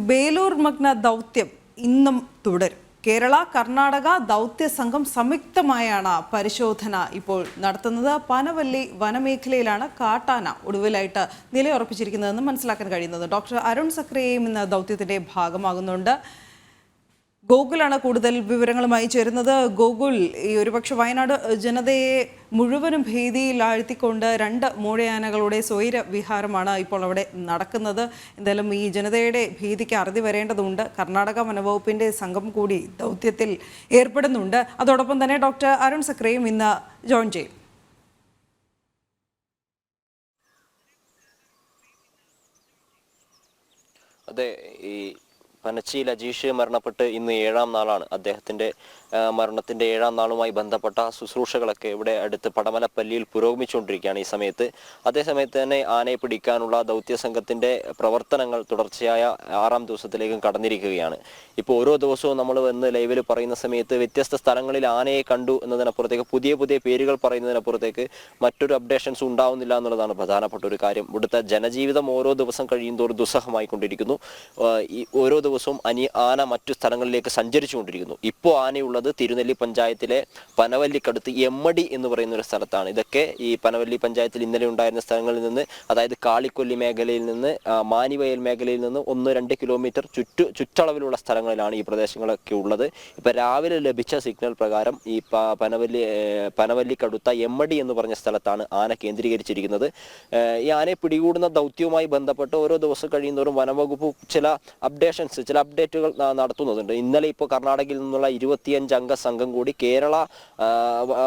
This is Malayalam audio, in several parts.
ബേലൂർ മഗ്ന ദൗത്യം ഇന്നും തുടരും. കേരള കർണാടക ദൗത്യ സംഘം സംയുക്തമായാണ് പരിശോധന ഇപ്പോൾ നടത്തുന്നത്. പനവല്ലി വനമേഖലയിലാണ് കാട്ടാന ഒടുവിലായിട്ട് നിലയുറപ്പിച്ചിരിക്കുന്നതെന്ന് മനസ്സിലാക്കാൻ കഴിയുന്നത്. ഡോക്ടർ അരുൺ സക്രിയയും ഇന്ന് ദൗത്യത്തിന്റെ ഭാഗമാകുന്നുണ്ട്. ഗോകുലാണ് കൂടുതൽ വിവരങ്ങളുമായി ചേരുന്നത്. ഗോകുൽ, ഈ ഒരുപക്ഷെ വയനാട് ജനതയെ മുഴുവനും ഭീതിയിൽ ആഴ്ത്തിക്കൊണ്ട് 2 മൂഴയാനകളുടെ സ്വൈര വിഹാരമാണ് ഇപ്പോൾ അവിടെ നടക്കുന്നത്. എന്തായാലും ഈ ജനതയുടെ ഭീതിക്ക് അറുതി വരേണ്ടതുണ്ട്. കർണാടക വനവകുപ്പിന്റെ സംഘം കൂടി ദൗത്യത്തിൽ ഏർപ്പെടുന്നുണ്ട്. അതോടൊപ്പം തന്നെ ഡോക്ടർ അരുൺ സക്രിയയും ഇന്ന് ജോയിൻ ചെയ്യും. അതെ, ഈ പനച്ചിയിൽ അജീഷ് മരണപ്പെട്ട് ഇന്ന് 7ാം നാളാണ്. അദ്ദേഹത്തിൻ്റെ മരണത്തിൻ്റെ 7ാം നാളുമായി ബന്ധപ്പെട്ട ശുശ്രൂഷകളൊക്കെ ഇവിടെ അടുത്ത് പടമലപ്പല്ലിയിൽ പുരോഗമിച്ചുകൊണ്ടിരിക്കുകയാണ് ഈ സമയത്ത്. അതേസമയത്ത് തന്നെ ആനയെ പിടിക്കാനുള്ള ദൗത്യ സംഘത്തിൻ്റെ പ്രവർത്തനങ്ങൾ തുടർച്ചയായ 6ാം ദിവസത്തിലേക്കും കടന്നിരിക്കുകയാണ്. ഇപ്പോൾ ഓരോ ദിവസവും നമ്മൾ വന്ന് ലൈവിൽ പറയുന്ന സമയത്ത് വ്യത്യസ്ത സ്ഥലങ്ങളിൽ ആനയെ കണ്ടു എന്നതിനപ്പുറത്തേക്ക് പുതിയ പേരുകൾ പറയുന്നതിനപ്പുറത്തേക്ക് മറ്റൊരു അപ്ഡേഷൻസ് ഉണ്ടാവുന്നില്ല എന്നുള്ളതാണ് പ്രധാനപ്പെട്ട ഒരു കാര്യം. ഇവിടുത്തെ ജനജീവിതം ഓരോ ദിവസം കഴിയുന്തോറും ദുസ്സഹമായി കൊണ്ടിരിക്കുന്നു. ഈ ഓരോ ദിവസവും ആന മറ്റു സ്ഥലങ്ങളിലേക്ക് സഞ്ചരിച്ചുകൊണ്ടിരിക്കുന്നു. ഇപ്പോൾ ആനയുള്ളത് തിരുനെല്ലി പഞ്ചായത്തിലെ പനവല്ലിക്കടുത്ത് എമ്മടി എന്ന് പറയുന്ന ഒരു സ്ഥലത്താണ്. ഇതൊക്കെ ഈ പനവല്ലി പഞ്ചായത്തിൽ ഇന്നലെ ഉണ്ടായിരുന്ന സ്ഥലങ്ങളിൽ നിന്ന്, അതായത് കാളിക്കൊല്ലി മേഖലയിൽ നിന്ന്, മാനിവയൽ മേഖലയിൽ നിന്ന് 1-2 കിലോമീറ്റർ ചുറ്റളവിലുള്ള സ്ഥലങ്ങളിലാണ് ഈ പ്രദേശങ്ങളൊക്കെ ഉള്ളത്. ഇപ്പൊ രാവിലെ ലഭിച്ച സിഗ്നൽ പ്രകാരം ഈ പനവല്ലിക്കടുത്ത എമ്മടി എന്ന് പറഞ്ഞ സ്ഥലത്താണ് ആന കേന്ദ്രീകരിച്ചിരിക്കുന്നത്. ഈ ആനയെ പിടികൂടുന്ന ദൗത്യവുമായി ബന്ധപ്പെട്ട് ഓരോ ദിവസം കഴിയുന്നവരും വനംവകുപ്പ് ചില അപ്ഡേറ്റുകൾ നടത്തുന്നുണ്ട്. ഇന്നലെ ഇപ്പോൾ കർണാടകയിൽ നിന്നുള്ള 25 അംഗ സംഘം കൂടി കേരള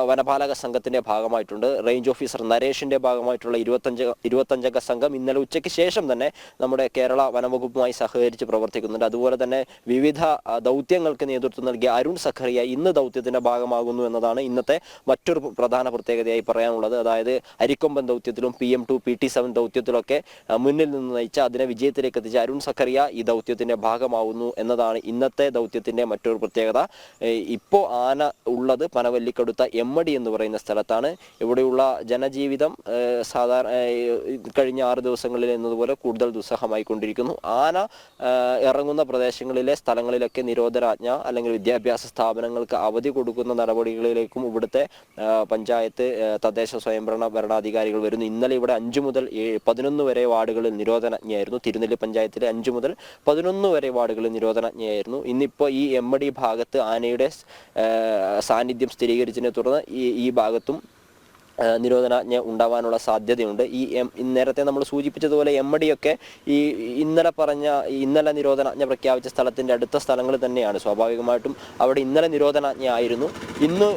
വനപാലക സംഘത്തിന്റെ ഭാഗമായിട്ടുണ്ട്. റേഞ്ച് ഓഫീസർ നരേഷിന്റെ ഭാഗമായിട്ടുള്ള 25 അംഗ സംഘം ഇന്നലെ ഉച്ചയ്ക്ക് ശേഷം തന്നെ നമ്മുടെ കേരള വനംവകുപ്പുമായി സഹകരിച്ച് പ്രവർത്തിക്കുന്നുണ്ട്. അതുപോലെ തന്നെ വിവിധ ദൗത്യങ്ങൾക്ക് നേതൃത്വം നൽകിയ അരുൺ സഖറിയ ഇന്ന് ദൗത്യത്തിന്റെ ഭാഗമാകുന്നു എന്നതാണ് ഇന്നത്തെ മറ്റൊരു പ്രധാന പ്രത്യേകതയായി പറയാനുള്ളത്. അതായത് അരിക്കൊമ്പൻ ദൗത്യത്തിലും PM2 PT7 ദൗത്യത്തിലൊക്കെ മുന്നിൽ നിന്ന് നയിച്ച അതിനെ വിജയത്തിലേക്ക് എത്തിച്ച അരുൺ സഖറിയ ഈ ദൗത്യത്തിന്റെ ഭാഗമാവുന്നു എന്നതാണ് ഇന്നത്തെ ദൗത്യത്തിന്റെ മറ്റൊരു പ്രത്യേകത. ഇപ്പോൾ ആന ഉള്ളത് പനവല്ലിക്കടുത്ത എമ്മടി എന്ന് പറയുന്ന സ്ഥലത്താണ്. ഇവിടെയുള്ള ജനജീവിതം സാധാരണ കഴിഞ്ഞ 6 ദിവസങ്ങളിൽ എന്നതുപോലെ കൂടുതൽ ദുസ്സഹമായി കൊണ്ടിരിക്കുന്നു. ആന ഇറങ്ങുന്ന പ്രദേശങ്ങളിലെ സ്ഥലങ്ങളിലൊക്കെ നിരോധനാജ്ഞ അല്ലെങ്കിൽ വിദ്യാഭ്യാസ സ്ഥാപനങ്ങൾക്ക് അവധി കൊടുക്കുന്ന നടപടികളിലേക്കും ഇവിടുത്തെ പഞ്ചായത്ത് തദ്ദേശ സ്വയംഭരണ ഭരണാധികാരികൾ വരുന്നു. ഇന്നലെ ഇവിടെ 5 മുതൽ 11 വരെ വാർഡുകളിൽ നിരോധനാജ്ഞയായിരുന്നു. തിരുനെല്ലി പഞ്ചായത്തിലെ 5 മുതൽ 11 വരെ വാർഡുകളിൽ നിരോധനാജ്ഞയായിരുന്നു. ഇന്നിപ്പോൾ ഈ എമ്മടി ഭാഗത്ത് ആനയുടെ സാന്നിധ്യം സ്ഥിരീകരിച്ചതിനെ തുടർന്ന് ഈ ഭാഗത്തും നിരോധനാജ്ഞ ഉണ്ടാവാനുള്ള സാധ്യതയുണ്ട്. നേരത്തെ നമ്മൾ സൂചിപ്പിച്ചതുപോലെ എമ്മടിയൊക്കെ ഇന്നലെ നിരോധനാജ്ഞ പ്രഖ്യാപിച്ച സ്ഥലത്തിൻ്റെ അടുത്ത സ്ഥലങ്ങൾ തന്നെയാണ്. സ്വാഭാവികമായിട്ടും അവിടെ ഇന്നലെ നിരോധനാജ്ഞ ആയിരുന്നു. ഇന്ന്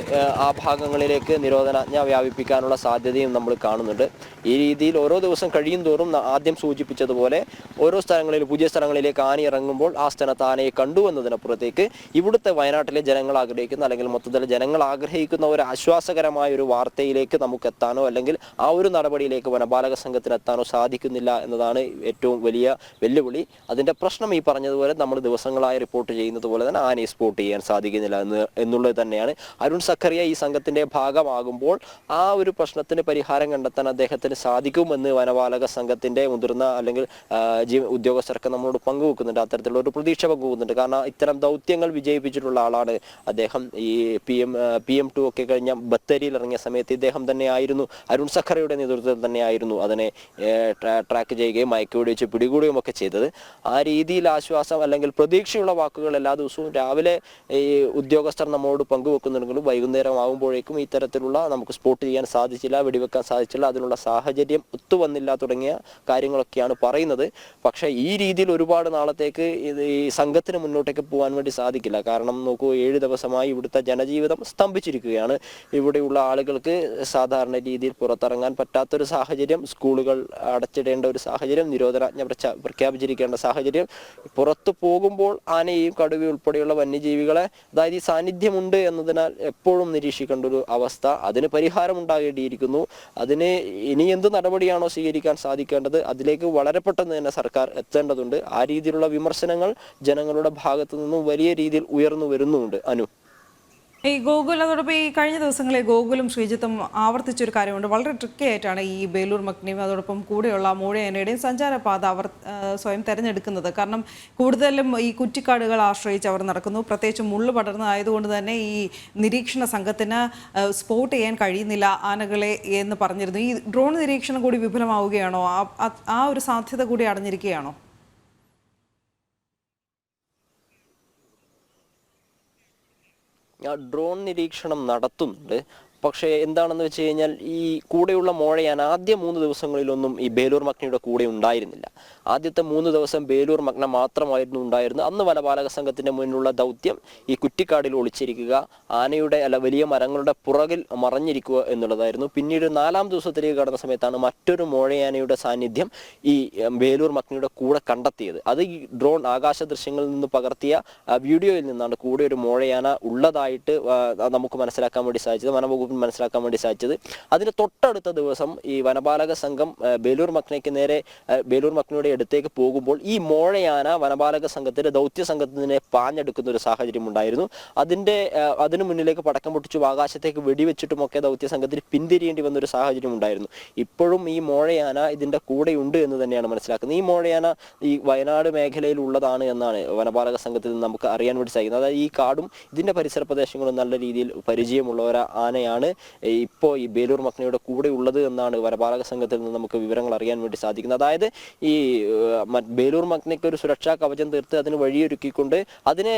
ആ ഭാഗങ്ങളിലേക്ക് നിരോധനാജ്ഞ വ്യാപിപ്പിക്കാനുള്ള സാധ്യതയും നമ്മൾ കാണുന്നുണ്ട്. ഈ രീതിയിൽ ഓരോ ദിവസം കഴിയും തോറും ആദ്യം സൂചിപ്പിച്ചതുപോലെ ഓരോ സ്ഥലങ്ങളിൽ പുതിയ സ്ഥലങ്ങളിലേക്ക് ആന ഇറങ്ങുമ്പോൾ ആ സ്ഥലത്ത് ആനയെ കണ്ടു എന്നതിനപ്പുറത്തേക്ക് ഇവിടുത്തെ വയനാട്ടിലെ ജനങ്ങൾ ആഗ്രഹിക്കുന്ന അല്ലെങ്കിൽ മൊത്തത്തിൽ ജനങ്ങൾ ആഗ്രഹിക്കുന്ന ഒരു ആശ്വാസകരമായ ഒരു വാർത്തയിലേക്ക് നമുക്ക് എത്താനോ അല്ലെങ്കിൽ ആ ഒരു നടപടിയിലേക്ക് വനപാലക സംഘത്തിന് എത്താനോ സാധിക്കുന്നില്ല എന്നതാണ് ഏറ്റവും വലിയ വെല്ലുവിളി. അതിന്റെ പ്രശ്നം ഈ പറഞ്ഞതുപോലെ നമ്മൾ ദിവസങ്ങളായി റിപ്പോർട്ട് ചെയ്യുന്നത് പോലെ തന്നെ ആനയെ സ്പോട്ട് ചെയ്യാൻ സാധിക്കുന്നില്ല എന്നുള്ളത് തന്നെയാണ്. അരുൺ സഖറിയ ഈ സംഘത്തിന്റെ ഭാഗമാകുമ്പോൾ ആ ഒരു പ്രശ്നത്തിന് പരിഹാരം കണ്ടെത്താൻ അദ്ദേഹത്തിന് സാധിക്കുമെന്ന് വനപാലക സംഘത്തിന്റെ മുതിർന്ന അല്ലെങ്കിൽ ഉദ്യോഗസ്ഥരൊക്കെ നമ്മളോട് പങ്കുവെക്കുന്നുണ്ട്. അത്തരത്തിലുള്ള ഒരു പ്രതീക്ഷ പങ്കുവെക്കുന്നുണ്ട്. കാരണം ഇത്തരം ദൗത്യങ്ങൾ വിജയിപ്പിച്ചിട്ടുള്ള ആളാണ് അദ്ദേഹം. ഈ PM2 ഒക്കെ കഴിഞ്ഞ ബത്തേരിയിൽ ഇറങ്ങിയ സമയത്ത് ഇദ്ദേഹം തന്നെയായിരുന്നു, അരുൺ സഖറിയുടെ നേതൃത്വത്തിൽ തന്നെയായിരുന്നു അതിനെ ട്രാക്ക് ചെയ്യുകയും മയക്കുവെടി വെച്ച് പിടികൂടുകയും ഒക്കെ ചെയ്തത്. ആ രീതിയിൽ ആശ്വാസം അല്ലെങ്കിൽ പ്രതീക്ഷയുള്ള വാക്കുകൾ എല്ലാ ദിവസവും രാവിലെ ഈ ഉദ്യോഗസ്ഥർ നമ്മോട് പങ്കുവെക്കുന്നുണ്ടെങ്കിലും വൈകുന്നേരം ആകുമ്പോഴേക്കും ഇത്തരത്തിലുള്ള നമുക്ക് സ്പോട്ട് ചെയ്യാൻ സാധിച്ചില്ല, വെടിവെക്കാൻ സാധിച്ചില്ല, അതിനുള്ള സാഹചര്യം ഒത്തുവന്നില്ല തുടങ്ങിയ കാര്യങ്ങളൊക്കെയാണ് പറയുന്നത്. പക്ഷേ ഈ രീതിയിൽ ഒരുപാട് നാളത്തേക്ക് ഈ സംഘത്തിന് മുന്നോട്ടേക്ക് പോകാൻ വേണ്ടി സാധിക്കില്ല. കാരണം നോക്കൂ, 7 ദിവസമായി ഇവിടുത്തെ ജനജീവിതം സ്തംഭിച്ചിരിക്കുകയാണ്. ഇവിടെയുള്ള ആളുകൾക്ക് സാധാരണ രീതിയിൽ പുറത്തിറങ്ങാൻ പറ്റാത്തൊരു സാഹചര്യം, സ്കൂളുകൾ അടച്ചിടേണ്ട ഒരു സാഹചര്യം, നിരോധനാജ്ഞ പ്രഖ്യാപിച്ചിരിക്കേണ്ട സാഹചര്യം, പുറത്തു പോകുമ്പോൾ ആനയും കടുവ ഉൾപ്പെടെയുള്ള വന്യജീവികളെ അതായത് ഈ സാന്നിധ്യമുണ്ട് എന്നതിനാൽ എപ്പോഴും നിരീക്ഷിക്കേണ്ട ഒരു അവസ്ഥ. അതിന് പരിഹാരം ഉണ്ടാകേണ്ടിയിരിക്കുന്നു. അതിന് ഇനി എന്ത് നടപടിയാണോ സ്വീകരിക്കാൻ സാധിക്കേണ്ടത് അതിലേക്ക് വളരെ പെട്ടെന്ന് തന്നെ സർക്കാർ എത്തേണ്ടതുണ്ട്. ആ രീതിയിലുള്ള വിമർശനങ്ങൾ ജനങ്ങളുടെ ഭാഗത്തു നിന്നും വലിയ രീതിയിൽ ഉയർന്നു വരുന്നുമുണ്ട്. അനു. ഈ ഗോകുൽ അതോടൊപ്പം ഈ കഴിഞ്ഞ ദിവസങ്ങളിൽ ഗോകുലും ശ്രീജിത്തും ആവർത്തിച്ചൊരു കാര്യമുണ്ട്. വളരെ ട്രിക്കി ആയിട്ടാണ് ഈ ബേലൂർ മക്നിയും അതോടൊപ്പം കൂടെയുള്ള മൂഴയാനയുടെയും സഞ്ചാരപാത അവർ സ്വയം തിരഞ്ഞെടുക്കുന്നത്. കാരണം കൂടുതലും ഈ കുറ്റിക്കാടുകൾ ആശ്രയിച്ച് അവർ നടക്കുന്നു. പ്രത്യേകിച്ച് മുള്ളു പടർന്നതായതുകൊണ്ട് തന്നെ ഈ നിരീക്ഷണ സംഘത്തിന് സ്പോട്ട് ചെയ്യാൻ കഴിയുന്നില്ല ആനകളെ എന്ന് പറഞ്ഞിരുന്നു. ഈ ഡ്രോൺ നിരീക്ഷണം കൂടി വിപുലമാവുകയാണോ? ആ ഒരു സാധ്യത കൂടി അടഞ്ഞിരിക്കുകയാണോ? ഡ്രോൺ നിരീക്ഷണം നടത്തുന്നുണ്ട്. പക്ഷേ എന്താണെന്ന് വെച്ച് കഴിഞ്ഞാൽ ഈ കൂടെയുള്ള മോഴയാന ആദ്യ 3 ദിവസങ്ങളിലൊന്നും ഈ ബേലൂർ മക്നയുടെ കൂടെ ഉണ്ടായിരുന്നില്ല. ആദ്യത്തെ 3 ദിവസം ബേലൂർ മക്ന മാത്രമായിരുന്നു ഉണ്ടായിരുന്നത്. അന്ന് വനപാലക സംഘത്തിന്റെ മുന്നിലുള്ള ദൗത്യം ഈ കുറ്റിക്കാടിൽ ഒളിച്ചിരിക്കുക, ആനയുടെ വലിയ മരങ്ങളുടെ പുറകിൽ മറഞ്ഞിരിക്കുക എന്നുള്ളതായിരുന്നു. പിന്നീട് 4ാം ദിവസത്തിലേക്ക് കടന്ന സമയത്താണ് മറ്റൊരു മോഴയാനയുടെ സാന്നിധ്യം ഈ ബേലൂർ മക്നയുടെ കൂടെ കണ്ടെത്തിയത്. അത് ഈ ഡ്രോൺ ആകാശ ദൃശ്യങ്ങളിൽ നിന്ന് പകർത്തിയ വീഡിയോയിൽ നിന്നാണ് കൂടെ ഒരു മോഴയാന ഉള്ളതായിട്ട് നമുക്ക് മനസ്സിലാക്കാൻ വേണ്ടി സാധിച്ചത്, വനംവകുപ്പ് മനസ്സിലാക്കാൻ വേണ്ടി സാധിച്ചത്. അതിന് തൊട്ടടുത്ത ദിവസം ഈ വനപാലക സംഘം ബേലൂർ മക്നയുടെ അടുത്തേക്ക് പോകുമ്പോൾ ഈ മോഴയാന വനപാലക സംഘത്തിന്റെ ദൗത്യ സംഘത്തിനെ പാഞ്ഞെടുക്കുന്ന ഒരു സാഹചര്യം ഉണ്ടായിരുന്നു. അതിന് മുന്നിലേക്ക് പടക്കം പൊട്ടിച്ചു ആകാശത്തേക്ക് വെടിവെച്ചിട്ടുമൊക്കെ ദൗത്യ സംഘത്തിന് പിന്തിരിയേണ്ടി വന്നൊരു സാഹചര്യം ഉണ്ടായിരുന്നു. ഇപ്പോഴും ഈ മോഴയാന ഇതിന്റെ കൂടെയുണ്ട് എന്ന് തന്നെയാണ് മനസ്സിലാക്കുന്നത്. ഈ മോഴയാന ഈ വയനാട് മേഖലയിൽ ഉള്ളതാണ് എന്നാണ് വനപാലക സംഘത്തിൽ നിന്ന് നമുക്ക് അറിയാൻ വേണ്ടി സാധിക്കുന്നത്. അതായത് ഈ കാടും ഇതിന്റെ പരിസര പ്രദേശങ്ങളും നല്ല രീതിയിൽ പരിചയമുള്ള ഒരു ആനയാണ് ഇപ്പോൾ ഈ ബേലൂർ മക്നയുടെ കൂടെ ഉള്ളത് എന്നാണ് വനപാലക സംഘത്തിൽ നിന്ന് നമുക്ക് വിവരങ്ങൾ അറിയാൻ വേണ്ടി സാധിക്കുന്നത്. അതായത് ഈ ബേലൂർ മക്നയ്ക്ക് ഒരു സുരക്ഷാ കവചം തീർത്ത് അതിന് വഴിയൊരുക്കിക്കൊണ്ട് അതിനെ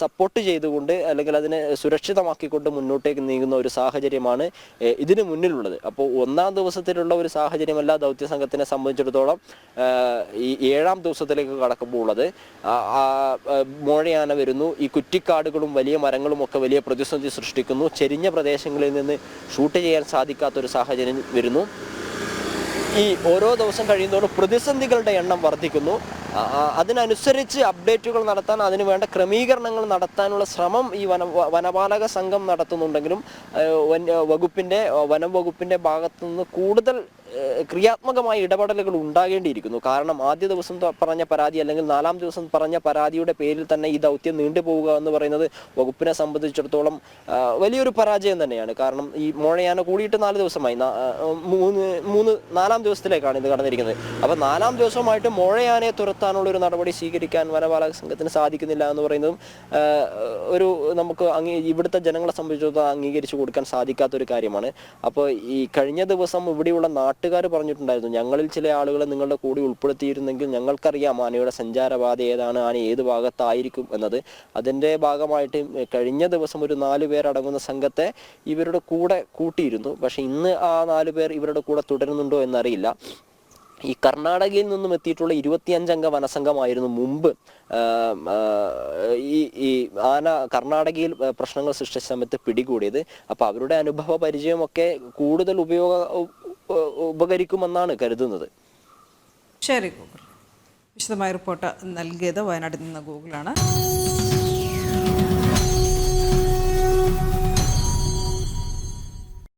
സപ്പോർട്ട് ചെയ്തുകൊണ്ട് അല്ലെങ്കിൽ അതിനെ സുരക്ഷിതമാക്കിക്കൊണ്ട് മുന്നോട്ടേക്ക് നീങ്ങുന്ന ഒരു സാഹചര്യമാണ് ഇതിന് മുന്നിലുള്ളത്. അപ്പോൾ 1ാം ദിവസത്തിലുള്ള ഒരു സാഹചര്യമല്ല ദൗത്യ സംഘത്തിനെ സംബന്ധിച്ചിടത്തോളം ഈ 7ാം ദിവസത്തിലേക്ക് കടക്കുമ്പോൾ ഉള്ളത്. മോഴയാന വരുന്നു, ഈ കുറ്റിക്കാടുകളും വലിയ മരങ്ങളും ഒക്കെ വലിയ പ്രതിസന്ധി സൃഷ്ടിക്കുന്നു. ചെരിഞ്ഞ പ്രദേശങ്ങളിൽ നിന്ന് ഷൂട്ട് ചെയ്യാൻ സാധിക്കാത്തൊരു സാഹചര്യം വരുന്നു. ഈ ഓരോ ദിവസം കഴിയുന്നതോറും പ്രതിസന്ധികളുടെ എണ്ണം വർദ്ധിക്കുന്നു. അതിനനുസരിച്ച് അപ്ഡേറ്റുകൾ നടത്താൻ, അതിനു വേണ്ട ക്രമീകരണങ്ങൾ നടത്താനുള്ള ശ്രമം ഈ വനപാലക സംഘം നടത്തുന്നുണ്ടെങ്കിലും വനം വകുപ്പിന്റെ ഭാഗത്തു നിന്ന് കൂടുതൽ ക്രിയാത്മകമായ ഇടപെടലുകൾ ഉണ്ടാകേണ്ടിയിരിക്കുന്നു. കാരണം ആദ്യ ദിവസം പറഞ്ഞ പരാതി അല്ലെങ്കിൽ 4ാം ദിവസം പറഞ്ഞ പരാതിയുടെ പേരിൽ തന്നെ ഈ ദൗത്യം നീണ്ടുപോവുക എന്ന് പറയുന്നത് വകുപ്പിനെ സംബന്ധിച്ചിടത്തോളം വലിയൊരു പരാജയം തന്നെയാണ്. കാരണം ഈ മോഴയാന കൂടിയിട്ട് 4 ദിവസമായി, 4ാം ദിവസത്തിലേക്കാണ് ഇത് കടന്നിരിക്കുന്നത്. അപ്പോൾ 4ാം ദിവസമായിട്ട് മോഴയാനയെ തുരത്താനുള്ള ഒരു നടപടി സ്വീകരിക്കാൻ വനപാലക സംഘത്തിന് സാധിക്കുന്നില്ല എന്ന് പറയുന്നതും നമുക്ക് ഇവിടുത്തെ ജനങ്ങളെ സംബന്ധിച്ചിടത്തോളം അംഗീകരിച്ചു കൊടുക്കാൻ സാധിക്കാത്തൊരു കാര്യമാണ്. അപ്പോൾ ഈ കഴിഞ്ഞ ദിവസം ഇവിടെയുള്ള നാട്ടുകാർ പറഞ്ഞിട്ടുണ്ടായിരുന്നു, ഞങ്ങളിൽ ചില ആളുകളെ നിങ്ങളുടെ കൂടി ഉൾപ്പെടുത്തിയിരുന്നെങ്കിൽ ഞങ്ങൾക്കറിയാം ആനയുടെ സഞ്ചാരപാത ഏതാണ്, ആന ഏത് ഭാഗത്തായിരിക്കും എന്നത്. അതിൻ്റെ ഭാഗമായിട്ട് കഴിഞ്ഞ ദിവസം ഒരു 4 പേരടങ്ങുന്ന സംഘത്തെ ഇവരുടെ കൂടെ കൂട്ടിയിരുന്നു. പക്ഷെ ഇന്ന് ആ 4 പേർ ഇവരുടെ കൂടെ തുടരുന്നുണ്ടോ എന്നറിയില്ല. ഈ കർണാടകയിൽ നിന്നും എത്തിയിട്ടുള്ള 25 അംഗ വനസംഘമായിരുന്നു മുമ്പ് ഈ ആന കർണാടകയിൽ പ്രശ്നങ്ങൾ സൃഷ്ടിച്ച സമയത്ത് പിടികൂടിയത്. അപ്പോൾ അവരുടെ അനുഭവ പരിചയമൊക്കെ കൂടുതൽ ഉപകരിക്കുമെന്നാണ് കരുതുന്നത്. ശരി ഗൂഗിൾ, വിശദമായ റിപ്പോർട്ട് നൽകിയത് വയനാട്ടിൽ നിന്ന് ഗൂഗിളാണ്.